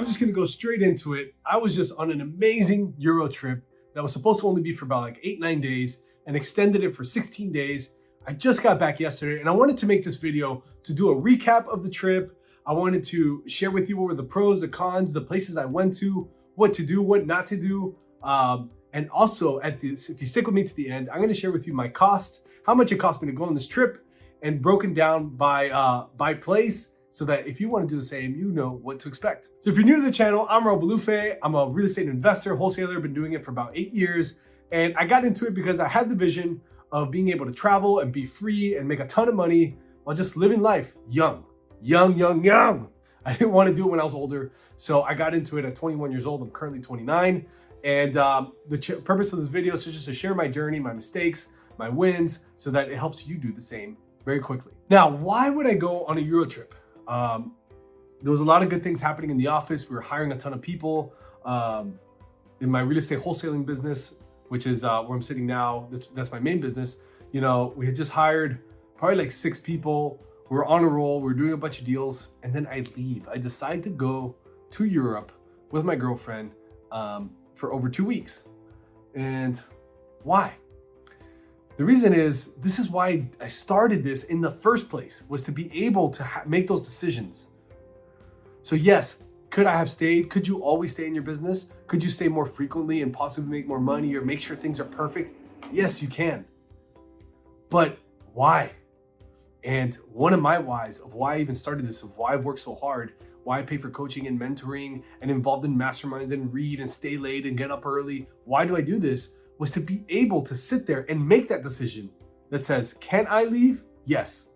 just gonna go straight into it. I was just on an amazing Euro trip that was supposed to only be for about like 8-9 days and extended it for 16 days. I just got back yesterday and I wanted to make this video to do a recap of the trip. I wanted to share with you what were the pros, the cons, the places I went to, what to do, what not to do. And also at this, if you stick with me to the end, I'm gonna share with you my cost, how much it cost me to go on this trip, and broken down by place, so that if you want to do the same, you know what to expect. So if you're new to the channel, I'm Raul Balufe. I'm a real estate investor, wholesaler, been doing it for about 8 years. And I got into it because I had the vision of being able to travel and be free and make a ton of money while just living life young. I didn't want to do it when I was older. So I got into it at 21 years old. I'm currently 29. And the purpose of this video is just to share my journey, my mistakes, my wins, so that it helps you do the same very quickly. Now, why would I go on a Euro trip? There was a lot of good things happening in the office. We were hiring a ton of people. In my real estate wholesaling business, which is where I'm sitting now, that's my main business. You know, we had just hired probably like 6 people. We were on a roll. We were doing a bunch of deals. And then I leave. I decide to go to Europe with my girlfriend for over 2 weeks. And why? The reason is, this is why I started this in the first place, was to be able to make those decisions. So yes, could I have stayed? Could you always stay in your business? Could you stay more frequently and possibly make more money or make sure things are perfect? Yes, you can. But why? And one of my whys of why I even started this, of why I've worked so hard, why I pay for coaching and mentoring and involved in masterminds and read and stay late and get up early. Why do I do this? Was to be able to sit there and make that decision that says, can I leave? Yes.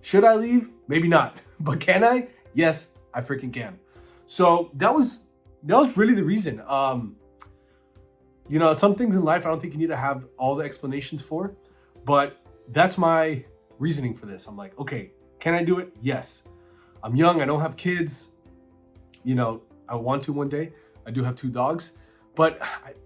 Should I leave? Maybe not. But can I? Yes, I freaking can. So that was really the reason. You know, some things in life I don't think you need to have all the explanations for, but that's my reasoning for this. I'm like, okay, can I do it? Yes. I'm young, I don't have kids. You know, I want to one day. I do have 2 dogs. But,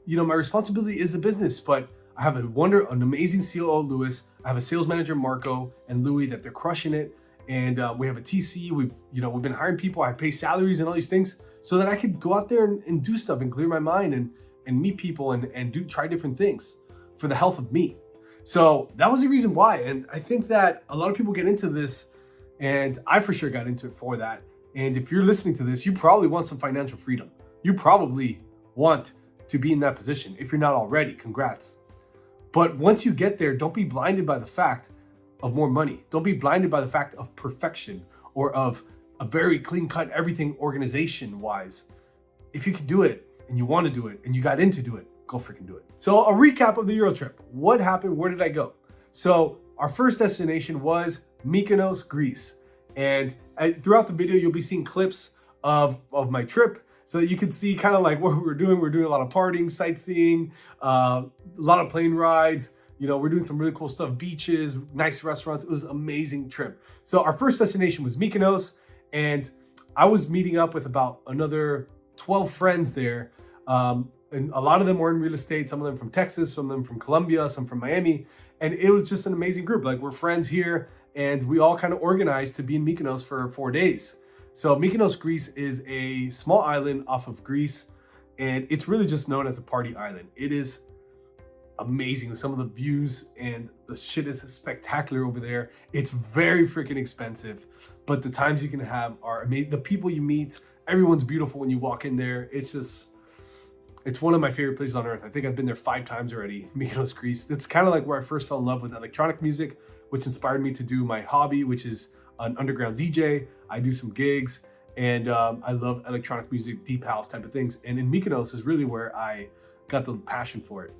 you know, my responsibility is a business, but I have an amazing COO, Lewis. I have a sales manager, Marco and Louis, that they're crushing it. And we have a TC. We've been hiring people. I pay salaries and all these things so that I could go out there and do stuff and clear my mind and meet people and try different things for the health of me. So that was the reason why. And I think that a lot of people get into this, and I for sure got into it for that. And if you're listening to this, you probably want some financial freedom. You probably want to be in that position. If you're not already, congrats. But once you get there, don't be blinded by the fact of more money. Don't be blinded by the fact of perfection or of a very clean cut everything organization wise. If you can do it and you want to do it and you got in to do it, go freaking do it. So a recap of the Euro trip. What happened? Where did I go? So our first destination was Mykonos, Greece. And throughout the video, you'll be seeing clips of my trip, so that you can see kind of like what we were doing. We're doing a lot of partying, sightseeing, a lot of plane rides. You know, we're doing some really cool stuff, beaches, nice restaurants. It was an amazing trip. So our first destination was Mykonos, and I was meeting up with about another 12 friends there. And a lot of them were in real estate, some of them from Texas, some of them from Colombia, some from Miami. And it was just an amazing group. Like, we're friends here, and we all kind of organized to be in Mykonos for 4 days. So Mykonos, Greece is a small island off of Greece, and it's really just known as a party island. It is amazing. Some of the views and the shit is spectacular over there. It's very freaking expensive, but the times you can have are amazing. The people you meet, everyone's beautiful when you walk in there. It's one of my favorite places on earth. I think I've been there 5 times already, Mykonos, Greece. It's kind of like where I first fell in love with electronic music, which inspired me to do my hobby, which is an underground DJ. I do some gigs, and I love electronic music, deep house type of things. And in Mykonos is really where I got the passion for it.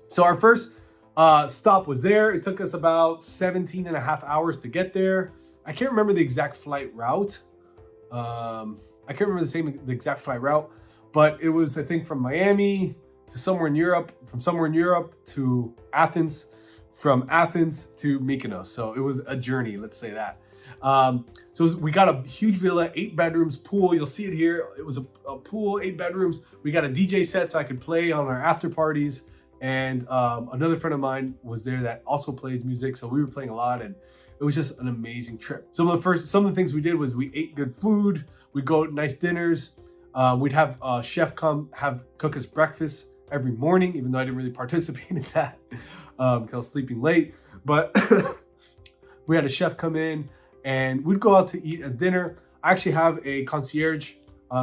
So our first stop was there. It took us about 17 and a half hours to get there. I can't remember the exact flight route. The exact flight route, but it was, I think, from Miami to somewhere in Europe, from somewhere in Europe to Athens, from Athens to Mykonos. So it was a journey, let's say that. So we got a huge villa, 8 bedrooms, pool. You'll see it here. It was a pool, 8 bedrooms. We got a DJ set so I could play on our after parties. And another friend of mine was there that also plays music. So we were playing a lot, and it was just an amazing trip. Some of the things we did was we ate good food. We'd go to nice dinners. We'd have a chef cook us breakfast every morning, even though I didn't really participate in that because I was sleeping late. But we had a chef come in and we'd go out to eat as dinner. I actually have a concierge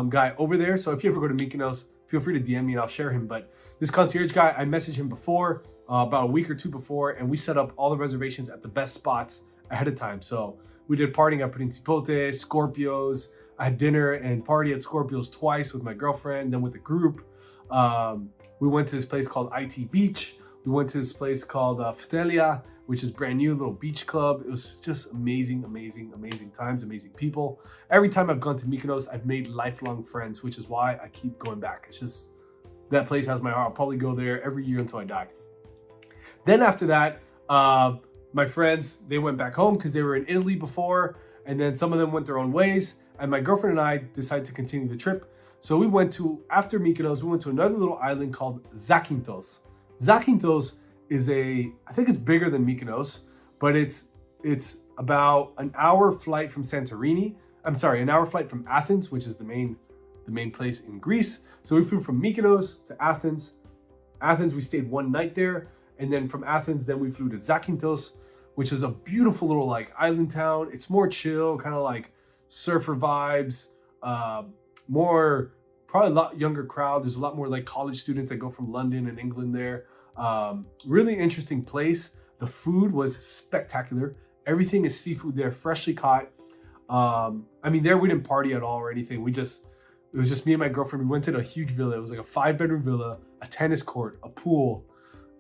guy over there. So if you ever go to Mykonos, feel free to DM me and I'll share him. But this concierge guy, I messaged him before, about a week or two before, and we set up all the reservations at the best spots ahead of time. So we did partying at Principote, Scorpios. I had dinner and party at Scorpios twice with my girlfriend, then with the group. We went to this place called IT Beach. We went to this place called Ftelia, which is brand new, little beach club. It was just amazing, amazing, amazing times, amazing people. Every time I've gone to Mykonos, I've made lifelong friends, which is why I keep going back. It's just, that place has my heart. I'll probably go there every year until I die. Then after that, my friends, they went back home because they were in Italy before, and then some of them went their own ways, and my girlfriend and I decided to continue the trip. So we went to, after Mykonos, we went to another little island called Zakynthos. Zakynthos is I think it's bigger than Mykonos, but it's about an hour flight from Santorini. I'm sorry, an hour flight from Athens, which is the main place in Greece. So we flew from Mykonos to Athens. Athens, we stayed one night there. And then from Athens, then we flew to Zakynthos, which is a beautiful little like island town. It's more chill, kind of like surfer vibes, more, probably a lot younger crowd. There's a lot more like college students that go from London and England there. Really interesting place. The food was spectacular. Everything is seafood there, freshly caught. I mean, there we didn't party at all or anything. It was just me and my girlfriend. We went to a huge villa. It was like a 5-bedroom villa, a tennis court, a pool,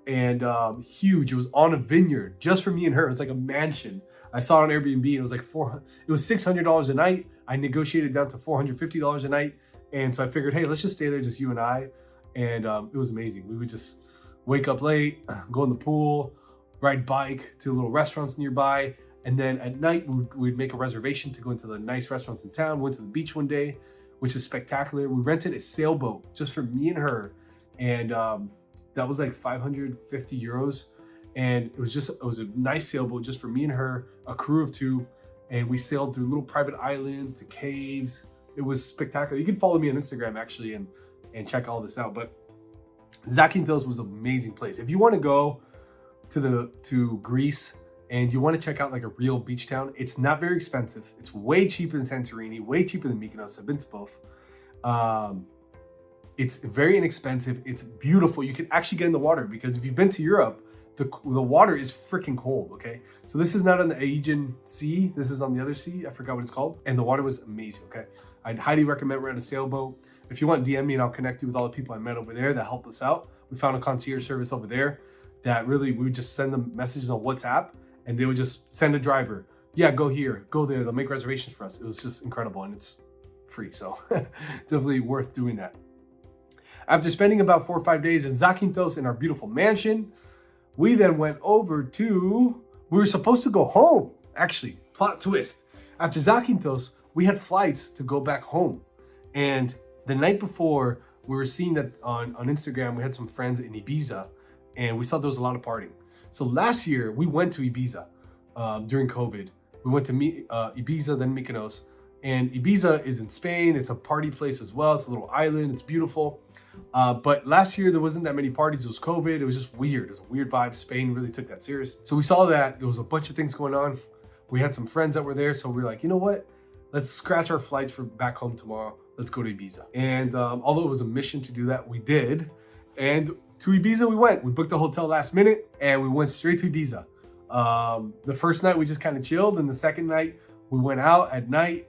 and huge. It was on a vineyard just for me and her. It was like a mansion. I saw it on Airbnb. It was like it was $600 a night. I negotiated down to $450 a night. And so I figured, hey, let's just stay there, just you and I. And it was amazing. We would just wake up late, go in the pool, ride bike to little restaurants nearby. And then at night, we'd make a reservation to go into the nice restaurants in town. We went to the beach one day, which is spectacular. We rented a sailboat just for me and her. And that was like 550 euros. And it was a nice sailboat just for me and her, a crew of 2. And we sailed through little private islands to caves. It was spectacular. You can follow me on Instagram actually and check all this out. But Zakynthos was an amazing place. If you want to go to Greece and you want to check out like a real beach town, it's not very expensive. It's way cheaper than Santorini, way cheaper than Mykonos. I've been to both. It's very inexpensive. It's beautiful. You can actually get in the water because if you've been to Europe, the water is freaking cold, okay? So this is not on the Aegean Sea. This is on the other sea. I forgot what it's called. And the water was amazing, okay? I'd highly recommend renting a sailboat. If you want, DM me and I'll connect you with all the people I met over there that helped us out. We found a concierge service over there that really, we would just send them messages on WhatsApp and they would just send a driver. Yeah, go here, go there. They'll make reservations for us. It was just incredible and it's free. So definitely worth doing that. After spending about 4 or 5 days in Zakynthos in our beautiful mansion, we then went over we were supposed to go home. Actually, plot twist. After Zakynthos, we had flights to go back home. And the night before, we were seeing that on Instagram, we had some friends in Ibiza and we saw there was a lot of partying. So last year, we went to Ibiza during COVID. We went to Ibiza, then Mykonos. And Ibiza is in Spain. It's a party place as well. It's a little island. It's beautiful. But last year, there wasn't that many parties. It was COVID. It was just weird. It was a weird vibe. Spain really took that serious. So we saw that there was a bunch of things going on. We had some friends that were there. So we were like, you know what? Let's scratch our flights for back home tomorrow. Let's go to Ibiza. And although it was a mission to do that, we did. And to Ibiza we went. We booked a hotel last minute and we went straight to Ibiza. The first night we just kind of chilled. And the second night we went out at night.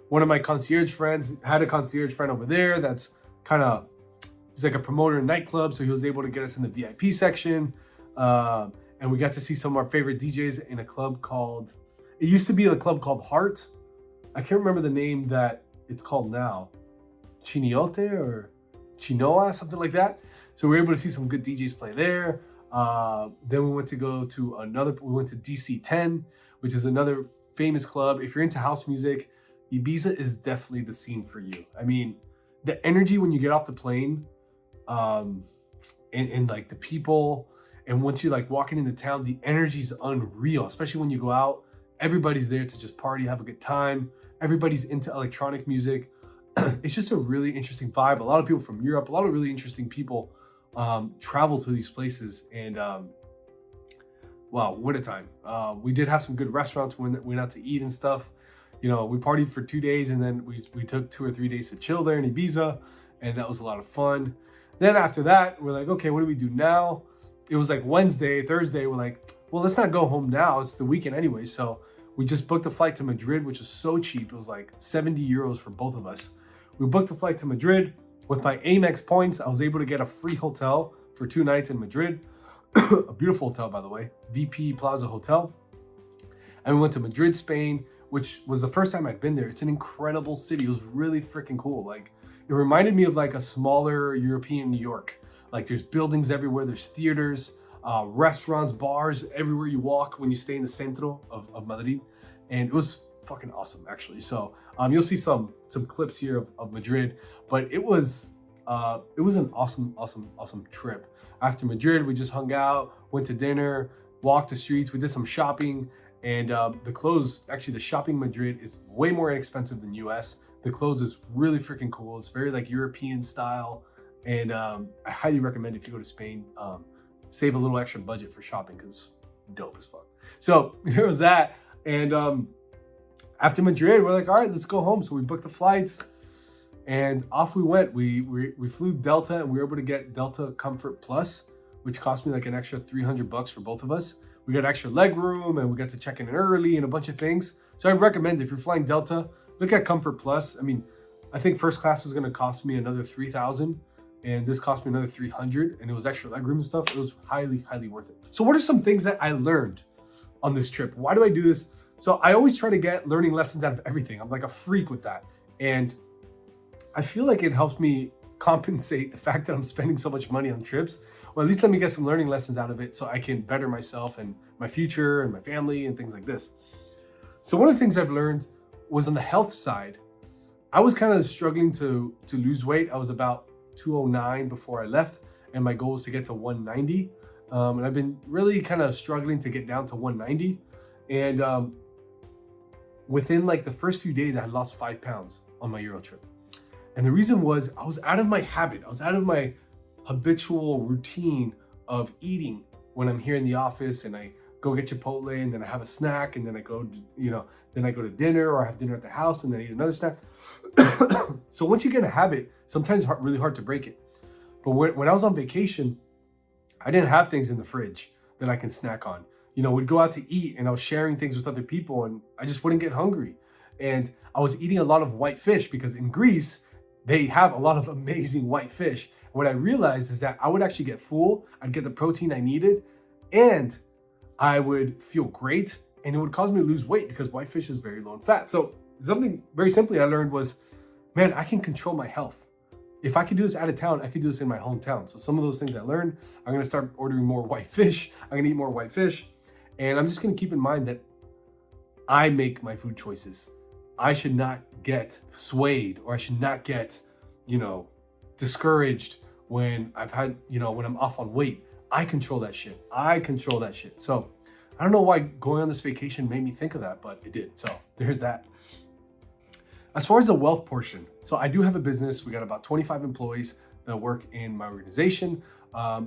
One of my concierge friends had a concierge friend over there that's he's like a promoter in nightclub. So he was able to get us in the VIP section. And we got to see some of our favorite DJs in a club it used to be a club called Heart. I can't remember the name that it's called now. Chiniote or Chinoa, something like that. So we were able to see some good DJs play there. Then we went to DC10, which is another famous club. If you're into house music, Ibiza is definitely the scene for you. I mean, the energy when you get off the plane, and like the people, and once you like walking into town, the energy is unreal, especially when you go out. Everybody's there to just party, have a good time. Everybody's into electronic music. it's just a really interesting vibe. A lot of people from Europe, a lot of really interesting people travel to these places. And wow, what a time. We did have some good restaurants. We went out to eat and stuff. You know, we partied for 2 days, and then we took 2 or 3 days to chill there in Ibiza. And that was a lot of fun. Then after that, we're like, okay, what do we do now? It was like Wednesday, Thursday. We're like, well, let's not go home now. It's the weekend anyway. So we just booked a flight to Madrid, which is so cheap. It was like 70 euros for both of us. We booked a flight to Madrid. With my Amex points, I was able to get a free hotel for 2 nights in Madrid. A beautiful hotel, by the way, VP Plaza Hotel. And we went to Madrid, Spain, which was the first time I'd been there. It's an incredible city. It was really freaking cool. Like, it reminded me of like a smaller European New York. Like, there's buildings everywhere. There's theaters, restaurants, bars, everywhere you walk when you stay in the centro of Madrid. And it was fucking awesome, actually. So you'll see some clips here of Madrid, but it was an awesome trip. After Madrid, we just hung out, went to dinner, walked the streets, we did some shopping, and the shopping in Madrid is way more inexpensive than US. The clothes is really freaking cool. It's very like European style, and I highly recommend if you go to Spain, save a little extra budget for shopping because it's dope as fuck. So there was that, and after Madrid, we're like, all right, let's go home. So we booked the flights, and off we went. We flew Delta, and we were able to get Delta Comfort Plus, which cost me like an extra $300 for both of us. We got extra leg room, and we got to check in early and a bunch of things. So I recommend if you're flying Delta, look at Comfort Plus. I mean, I think first class was going to cost me another $3,000, and this cost me another $300, and it was extra leg room and stuff. It was highly worth it. So what are some things that I learned on this trip? Why do I do this? So I always try to get learning lessons out of everything. I'm like a freak with that. And I feel like it helps me compensate the fact that I'm spending so much money on trips. Well, at least let me get some learning lessons out of it so I can better myself and my future and my family and things like this. So one of the things I've learned was on the health side. I was kind of struggling to lose weight. I was about 209 before I left, and my goal was to get to 190. And I've been really kind of struggling to get down to 190. And within like the first few days, I had lost 5 pounds on my Euro trip. And the reason was I was out of my habit. I was out of my habitual routine of eating when I'm here in the office, and I go get Chipotle, and then I have a snack, and then I go, then I go to dinner, or I have dinner at the house, and then I eat another snack. So once you get a habit, sometimes it's really hard to break it. But when I was on vacation, I didn't have things in the fridge that I can snack on. We'd go out to eat, and I was sharing things with other people, and I just wouldn't get hungry. And I was eating a lot of white fish because in Greece, they have a lot of amazing white fish. And what I realized is that I would actually get full, I'd get the protein I needed, and I would feel great, and it would cause me to lose weight because white fish is very low in fat. So something very simply I learned was, man, I can control my health. If I could do this out of town, I could do this in my hometown. So some of those things I learned, I'm gonna start ordering more white fish. I'm gonna eat more white fish. And I'm just gonna keep in mind that I make my food choices. I should not get swayed, or I should not get, discouraged when when I'm off on weight. I control that shit. So I don't know why going on this vacation made me think of that, but it did. So there's that. As far as the wealth portion, so I do have a business. We got about 25 employees that work in my organization.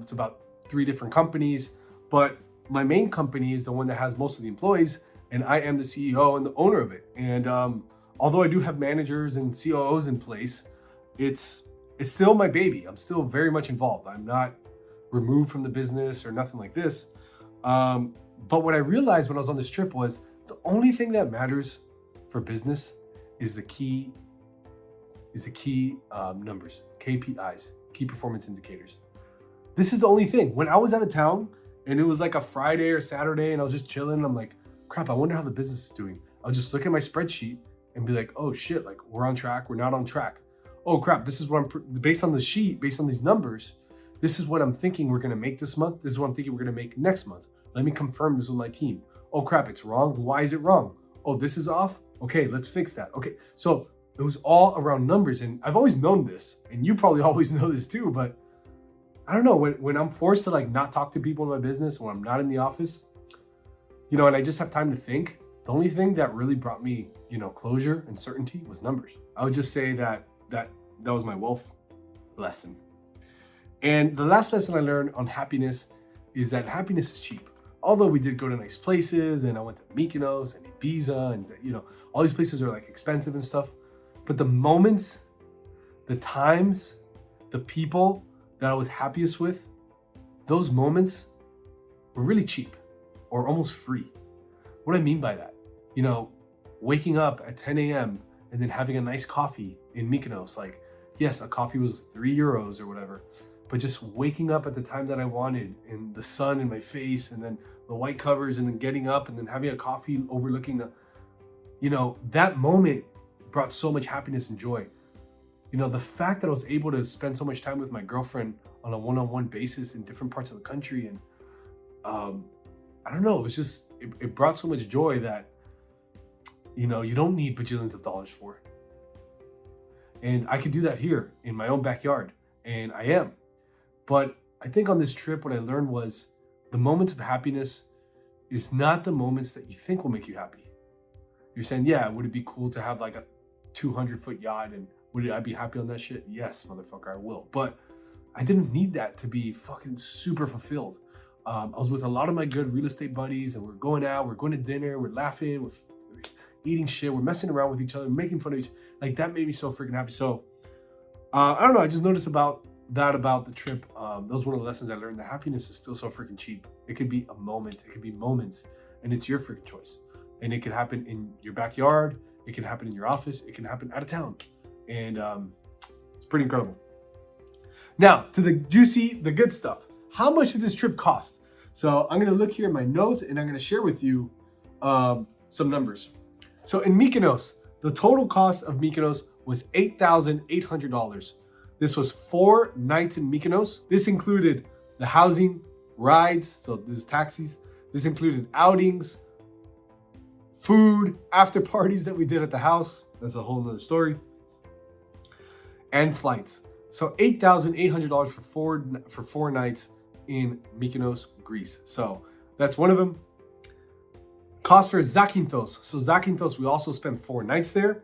It's about 3 different companies, but my main company is the one that has most of the employees, and I am the CEO and the owner of it. And although I do have managers and COOs in place, it's still my baby. I'm still very much involved. I'm not removed from the business or nothing like this. But what I realized when I was on this trip was the only thing that matters for business is the key numbers, KPIs, key performance indicators. This is the only thing. When I was out of town and it was like a Friday or Saturday and I was just chilling, I'm like, crap, I wonder how the business is doing. I'll just look at my spreadsheet and be like, oh shit, like we're on track, we're not on track. Oh crap, this is what based on the sheet, based on these numbers, this is what I'm thinking we're gonna make this month. This is what I'm thinking we're gonna make next month. Let me confirm this with my team. Oh crap, it's wrong. Why is it wrong? Oh, this is off. Okay, let's fix that. Okay, so it was all around numbers, and I've always known this, and you probably always know this too, but I don't know, when I'm forced to like not talk to people in my business, when I'm not in the office, and I just have time to think, the only thing that really brought me, closure and certainty was numbers. I would just say that that was my wealth lesson. And the last lesson I learned on happiness is that happiness is cheap. Although we did go to nice places, and I went to Mykonos and Ibiza, and all these places are like expensive and stuff. But the moments, the times, the people that I was happiest with, those moments were really cheap or almost free. What do I mean by that? Waking up at 10 a.m. and then having a nice coffee in Mykonos. Like, yes, a coffee was €3 or whatever, but just waking up at the time that I wanted and the sun in my face and then the white covers and then getting up and then having a coffee overlooking that moment brought so much happiness and joy. The fact that I was able to spend so much time with my girlfriend on a one-on-one basis in different parts of the country, and I don't know, it brought so much joy that you don't need bajillions of dollars for. And I could do that here in my own backyard, and I am. But I think on this trip, what I learned was the moments of happiness is not the moments that you think will make you happy. You're saying, yeah, would it be cool to have like a 200-foot yacht, and would I be happy on that shit? Yes, motherfucker, I will. But I didn't need that to be fucking super fulfilled. I was with a lot of my good real estate buddies, and we're going out, we're going to dinner, we're laughing, we're eating shit, we're messing around with each other, making fun of each other. Like, that made me so freaking happy. So I don't know, I just noticed about the trip. That was one of the lessons I learned, that happiness is still so freaking cheap. It could be a moment, it could be moments, and it's your freaking choice. And it could happen in your backyard, it can happen in your office, it can happen out of town. And it's pretty incredible. Now, to the good stuff. How much did this trip cost? So I'm gonna look here in my notes, and I'm gonna share with you some numbers. So in Mykonos, the total cost of Mykonos was $8,800. This was 4 nights in Mykonos. This included the housing, rides, so this is taxis. This included outings, food, after parties that we did at the house. That's a whole nother story. And flights. So $8,800 for 4 nights in Mykonos, Greece. So that's one of them. Cost for Zakynthos. So Zakynthos, we also spent 4 nights there.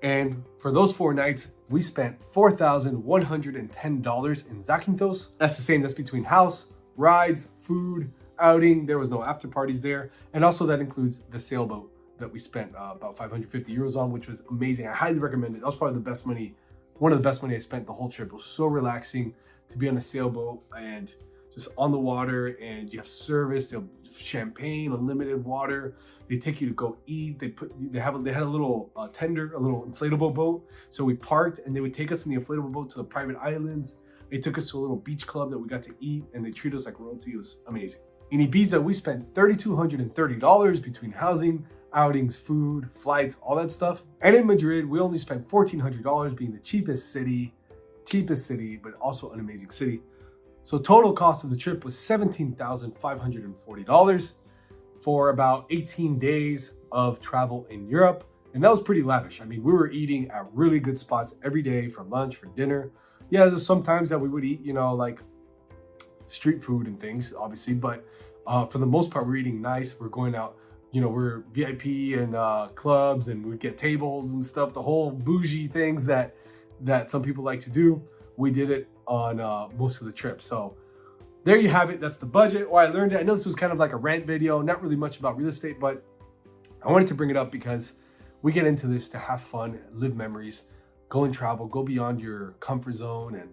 And for those 4 nights, we spent $4,110 in Zakynthos. That's the same, that's between house, rides, food, outing. There was no after parties there. And also that includes the sailboat that we spent about 550 euros on, which was amazing. I highly recommend it. That was probably the best money, one of the best money I spent the whole trip. It was so relaxing to be on a sailboat and just on the water, and you have service. They'll champagne, unlimited water. They take you to go eat. They had a little tender, a little inflatable boat. So we parked, and they would take us in the inflatable boat to the private islands. They took us to a little beach club that we got to eat, and they treated us like royalty. It was amazing. In Ibiza, we spent $3,230 between housing, outings, food, flights, all that stuff. And in Madrid, we only spent $1,400, being the cheapest city, but also an amazing city. So total cost of the trip was $17,540 for about 18 days of travel in Europe. And that was pretty lavish. I mean, we were eating at really good spots every day for lunch, for dinner. Yeah, there's some times that we would eat, like street food and things, obviously. But for the most part, we're eating nice. We're going out, we're VIP and clubs, and we get tables and stuff, the whole bougie things that some people like to do. We did it on most of the trip. So there you have it. That's the budget, or I learned it. I know this was kind of like a rant video, not really much about real estate, but I wanted to bring it up because we get into this to have fun, live memories, go and travel, go beyond your comfort zone. And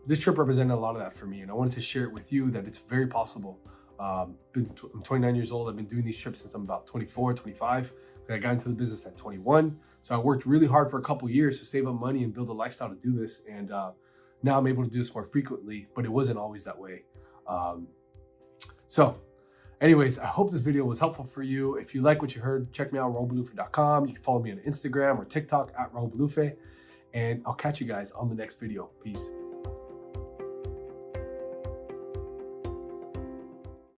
this trip represented a lot of that for me. And I wanted to share it with you that it's very possible. I'm 29 years old. I've been doing these trips since I'm about 24, 25. I got into the business at 21. So I worked really hard for a couple years to save up money and build a lifestyle to do this. And now I'm able to do this more frequently, but it wasn't always that way. So anyways, I hope this video was helpful for you. If you like what you heard, check me out, raulbelufe.com. You can follow me on Instagram or TikTok at raulbelufe. And I'll catch you guys on the next video. Peace.